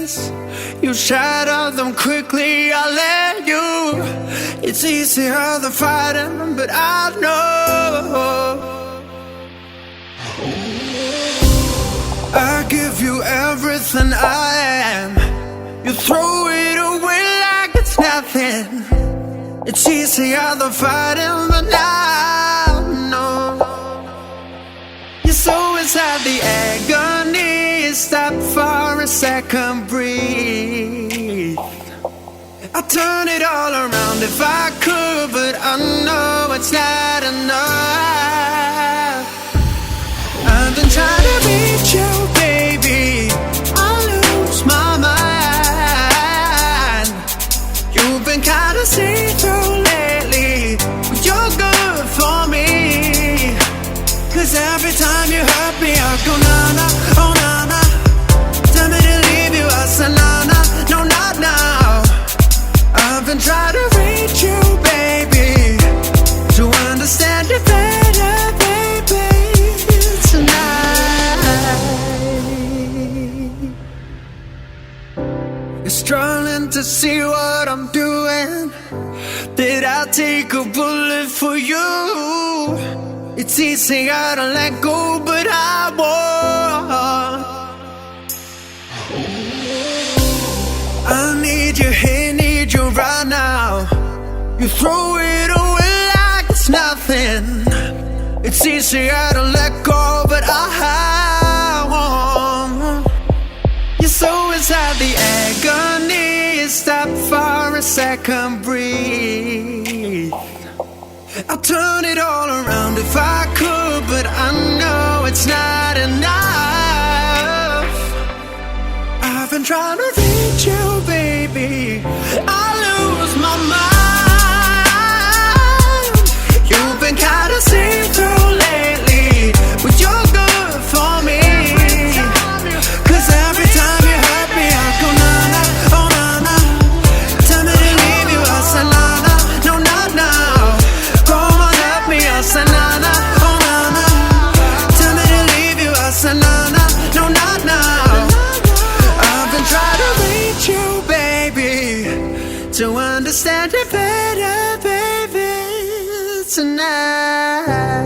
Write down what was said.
chances, you shatter them quickly. I let you. It's easier than fighting, but I know I give you everything I am. You throw it away like it's nothing. It's easier than fighting, but I know you're so inside the agony. Stop for a second, breathe. I'd turn it all around if I could, but I know it's not enough. I've been trying to reach you, baby. I lose my mind. You've been kinda see-through lately, but you're good for me. 'Cause every time you hurt me, I go na-na, oh na-na. Tell me to leave you, I say na-na, no not now. I've been trying to reach you, baby, to understand you better, baby, tonight. You're struggling to see what I'm doing. Did I take a bullet for you? It's easier to let go, but I won't. I need you here, need you right now. You throw it away like it's nothing. It's easier to let go, but I won't. You're so inside the agony. Stop for a second, breathe. I'll turn it all around if I could, but I know it's not enough. I've been trying to reach you, baby. I lose my mind. You've been kinda see-through lately, but you're good for me. 'Cause every time you hurt me, I go na-na, oh na-na. Tell me to leave you, I say na-na, no not now. Go on, help me, I say na-na, oh na-na. Tell me to leave you, I say na-na, no not now. I've been trying to reach you, baby, to understand you better, baby, tonight.